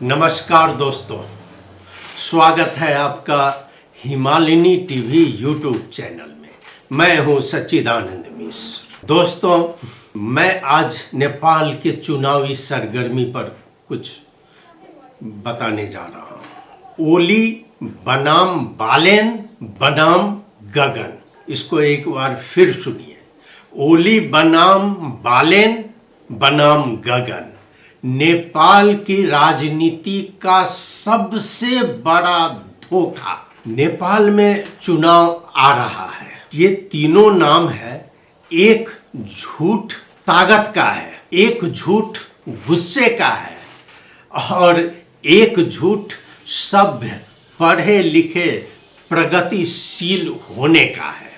नमस्कार दोस्तों, स्वागत है आपका हिमालिनी टीवी यूट्यूब चैनल में। मैं हूं सच्चिदानंद मिश्र। दोस्तों, मैं आज नेपाल के चुनावी सरगर्मी पर कुछ बताने जा रहा हूं। ओली बनाम बालेन बनाम गगन, इसको एक बार फिर सुनिए। ओली बनाम बालेन बनाम गगन, नेपाल की राजनीति का सबसे बड़ा धोखा। नेपाल में चुनाव आ रहा है। ये तीनों नाम है, एक झूठ ताकत का है, एक झूठ गुस्से का है और एक झूठ सभ्य पढ़े लिखे प्रगतिशील होने का है।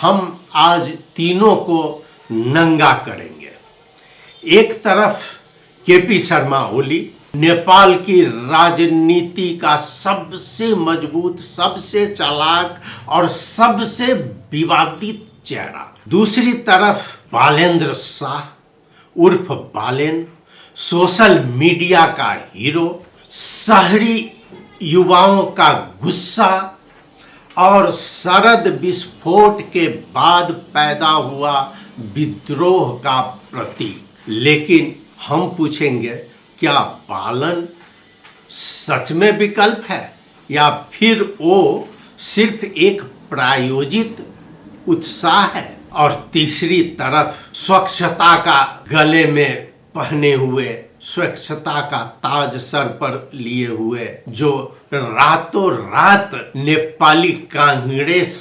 हम आज तीनों को नंगा करेंगे। एक तरफ केपी शर्मा ओली, नेपाल की राजनीति का सबसे मजबूत, सबसे चालाक और सबसे विवादित चेहरा। दूसरी तरफ बालेंद्र शाह उर्फ बालेन, सोशल मीडिया का हीरो, शहरी युवाओं का गुस्सा और शरद विस्फोट के बाद पैदा हुआ विद्रोह का प्रतीक। लेकिन हम पूछेंगे, क्या बालन सच में विकल्प है या फिर वो सिर्फ एक प्रायोजित उत्साह है? और तीसरी तरफ स्वच्छता का गले में पहने हुए, स्वच्छता का ताज सर पर लिए हुए, जो रातों रात नेपाली कांग्रेस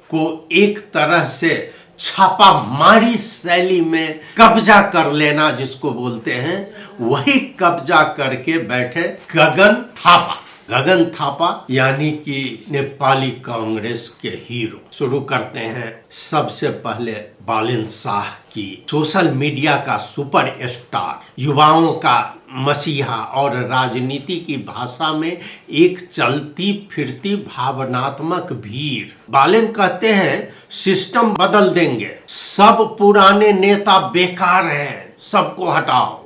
को एक तरह से छापामारी शैली में कब्जा कर लेना जिसको बोलते हैं, वही कब्जा करके बैठे गगन थापा। गगन थापा यानी कि नेपाली कांग्रेस के हीरो। शुरू करते हैं सबसे पहले बालेन शाह की। सोशल मीडिया का सुपर स्टार, युवाओं का मसीहा और राजनीति की भाषा में एक चलती फिरती भावनात्मक भीड़। बालेन कहते हैं सिस्टम बदल देंगे, सब पुराने नेता बेकार हैं, सबको हटाओ।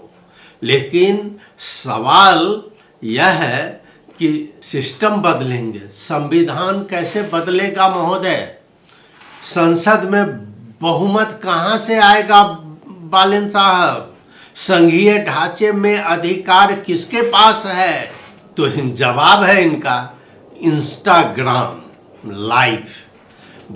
लेकिन सवाल यह है कि सिस्टम बदलेंगे, संविधान कैसे बदलेगा महोदय? संसद में बहुमत कहां से आएगा बालेन साहब? संघीय ढांचे में अधिकार किसके पास है? तो जवाब है इनका इंस्टाग्राम लाइव।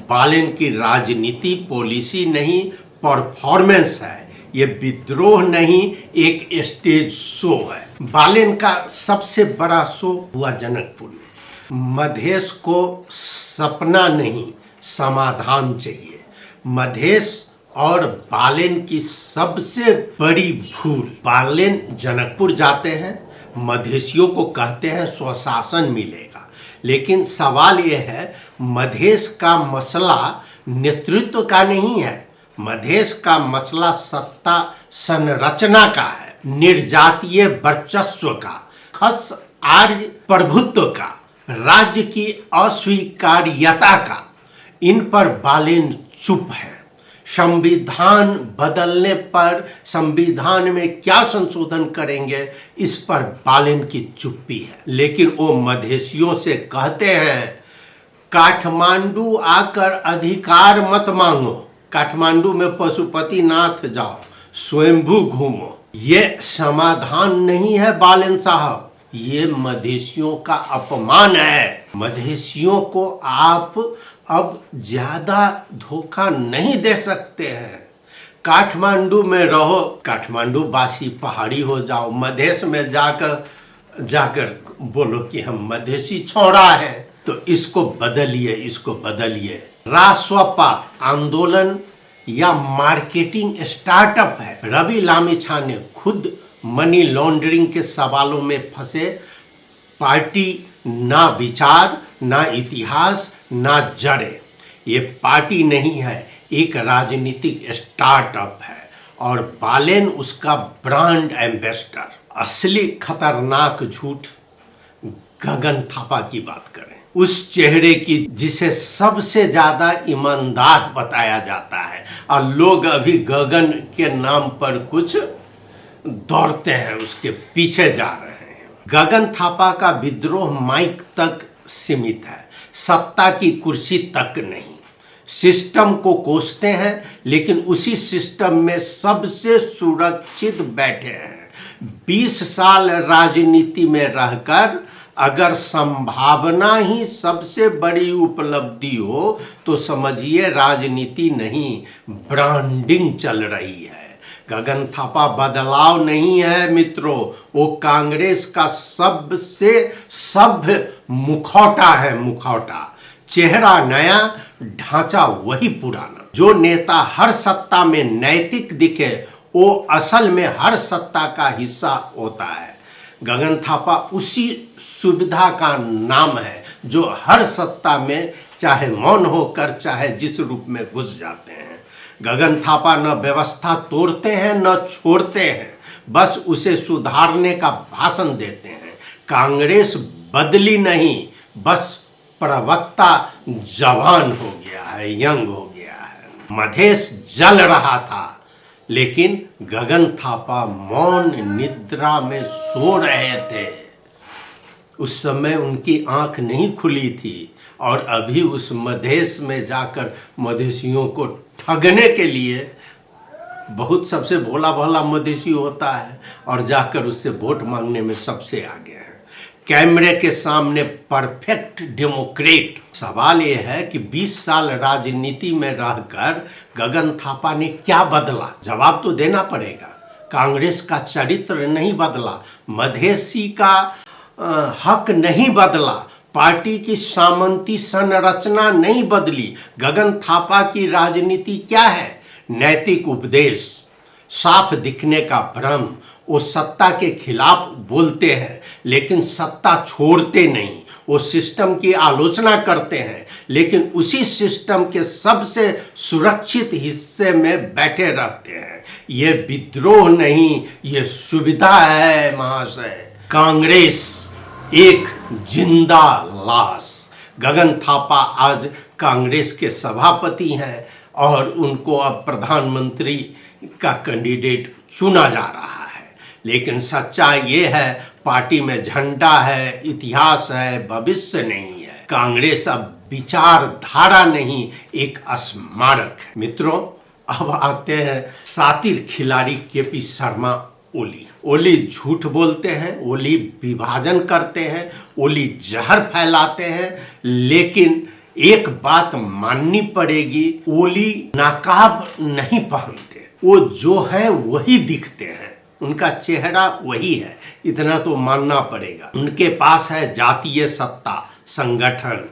बालेन की राजनीति पॉलिसी नहीं, परफॉर्मेंस है। ये विद्रोह नहीं, एक स्टेज शो है। बालेन का सबसे बड़ा शो हुआ जनकपुर में। मधेश को सपना नहीं, समाधान चाहिए। मधेश और बालेन की सबसे बड़ी भूल, बालेन जनकपुर जाते हैं, मधेशियों को कहते हैं स्वशासन मिलेगा। लेकिन सवाल यह है, मधेश का मसला नेतृत्व का नहीं है। मधेश का मसला सत्ता संरचना का है, निर्जातीय वर्चस्व का, खस आर्य प्रभुत्व का, राज्य की अस्वीकार्यता का। इन पर बालेन चुप है। संविधान बदलने पर संविधान में क्या संशोधन करेंगे, इस पर बालेन की चुप्पी है। लेकिन वो मधेशियों से कहते हैं काठमांडू आकर अधिकार मत मांगो, काठमांडू में पशुपतिनाथ जाओ, स्वयंभू घूमो। ये समाधान नहीं है बालेन साहब, ये मधेशियों का अपमान है। मधेशियों को आप अब ज्यादा धोखा नहीं दे सकते हैं। काठमांडू में रहो, काठमांडू बासी पहाड़ी हो जाओ, मधेश में जाकर बोलो कि हम मधेशी छोड़ा है। तो इसको बदलिए, इसको बदलिए। रासपा आंदोलन या मार्केटिंग स्टार्टअप है। रवि लामिछाने ने खुद मनी लॉन्ड्रिंग के सवालों में फंसे। पार्टी ना विचार, ना इतिहास, ना जड़े। ये पार्टी नहीं है, एक राजनीतिक स्टार्टअप है और बालेन उसका ब्रांड एम्बेसडर। असली खतरनाक झूठ गगन थापा की बात करें, उस चेहरे की जिसे सबसे ज्यादा ईमानदार बताया जाता है, और लोग अभी गगन के नाम पर कुछ दौड़ते हैं, उसके पीछे जा रहे हैं। गगन थापा का विद्रोह माइक तक सीमित है, सत्ता की कुर्सी तक नहीं। सिस्टम को कोसते हैं, लेकिन उसी सिस्टम में सबसे सुरक्षित बैठे हैं। 20 साल राजनीति में रहकर अगर संभावना ही सबसे बड़ी उपलब्धि हो तो समझिए राजनीति नहीं, ब्रांडिंग चल रही है। गगन थापा बदलाव नहीं है मित्रों, वो कांग्रेस का सबसे सभ्य मुखौटा है, मुखौटा। चेहरा नया, ढांचा वही पुराना। जो नेता हर सत्ता में नैतिक दिखे वो असल में हर सत्ता का हिस्सा होता है। गगन थापा उसी सुविधा का नाम है जो हर सत्ता में चाहे मौन होकर चाहे जिस रूप में घुस जाते हैं। गगन थापा न व्यवस्था तोड़ते हैं न छोड़ते हैं, बस उसे सुधारने का भाषण देते हैं। कांग्रेस बदली नहीं, बस प्रवक्ता जवान हो गया है, यंग हो गया है। मधेश जल रहा था, लेकिन गगन थापा मौन निद्रा में सो रहे थे। उस समय उनकी आंख नहीं खुली थी और अभी उस मधेश में जाकर मधेशियों को ठगने के लिए बहुत सबसे भोला भाला मधेशी होता है और जाकर उससे वोट मांगने में सबसे आगे हैं। कैमरे के सामने परफेक्ट डेमोक्रेट। सवाल यह है कि 20 साल राजनीति में रहकर गगन थापा ने क्या बदला? जवाब तो देना पड़ेगा। कांग्रेस का चरित्र नहीं बदला, मधेसी का हक नहीं बदला, पार्टी की सामंती संरचना नहीं बदली। गगन थापा की राजनीति क्या है? नैतिक उपदेश, साफ दिखने का भ्रम। वो सत्ता के खिलाफ बोलते हैं लेकिन सत्ता छोड़ते नहीं। वो सिस्टम की आलोचना करते हैं लेकिन उसी सिस्टम के सबसे सुरक्षित हिस्से में बैठे रहते हैं। ये विद्रोह नहीं, ये सुविधा है महाशय। कांग्रेस एक जिंदा लाश। गगन थापा आज कांग्रेस के सभापति हैं और उनको अब प्रधानमंत्री का कैंडिडेट चुना जा रहा है। लेकिन सच्चाई ये है, पार्टी में झंडा है, इतिहास है, भविष्य नहीं है। कांग्रेस अब विचारधारा नहीं, एक स्मारक है। मित्रों, अब आते हैं सातिर खिलाड़ी केपी शर्मा ओली। ओली झूठ बोलते हैं, ओली विभाजन करते हैं, ओली जहर फैलाते हैं, लेकिन एक बात माननी पड़ेगी, ओली नकाब नहीं पहनते। वो जो है वही दिखते हैं, उनका चेहरा वही है, इतना तो मानना पड़ेगा। उनके पास है जातीय सत्ता, संगठन,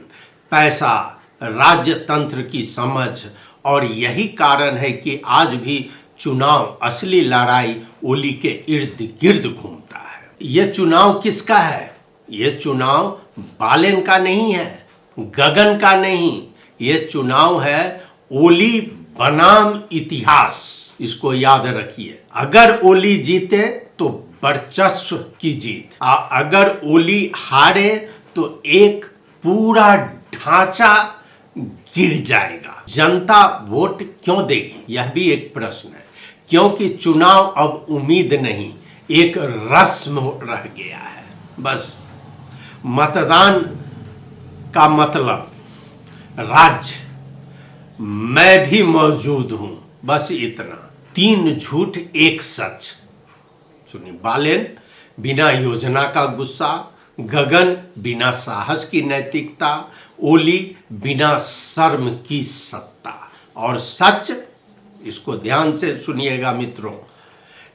पैसा, राज्य तंत्र की समझ, और यही कारण है कि आज भी चुनाव, असली लड़ाई ओली के इर्द गिर्द घूमता है। ये चुनाव किसका है? ये चुनाव बालेन का नहीं है, गगन का नहीं, ये चुनाव है ओली बनाम इतिहास। इसको याद रखिए। अगर ओली जीते तो वर्चस्व की जीत, अगर ओली हारे तो एक पूरा ढांचा गिर जाएगा। जनता वोट क्यों देगी? यह भी एक प्रश्न है, क्योंकि चुनाव अब उम्मीद नहीं, एक रस्म रह गया है। बस मतदान का मतलब राज्य, मैं भी मौजूद हूं, बस इतना। 3 झूठ 1 सच। सुनिए, बालेन बिना योजना का गुस्सा, गगन बिना साहस की नैतिकता, ओली बिना शर्म की सत्ता। और सच, इसको ध्यान से सुनिएगा मित्रों,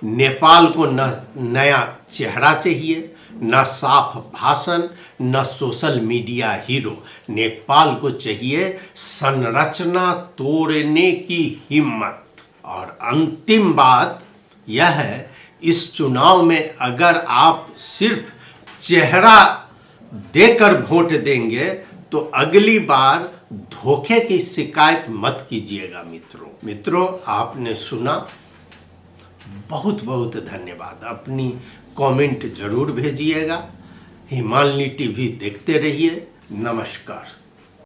नेपाल को न नया चेहरा चाहिए, न साफ भाषण, न सोशल मीडिया हीरो। नेपाल को चाहिए संरचना तोड़ने की हिम्मत। और अंतिम बात यह है, इस चुनाव में अगर आप सिर्फ चेहरा देकर वोट देंगे तो अगली बार धोखे की शिकायत मत कीजिएगा मित्रों, आपने सुना, बहुत बहुत धन्यवाद। अपनी कमेंट जरूर भेजिएगा। हिमालनी टीवी देखते रहिए। नमस्कार।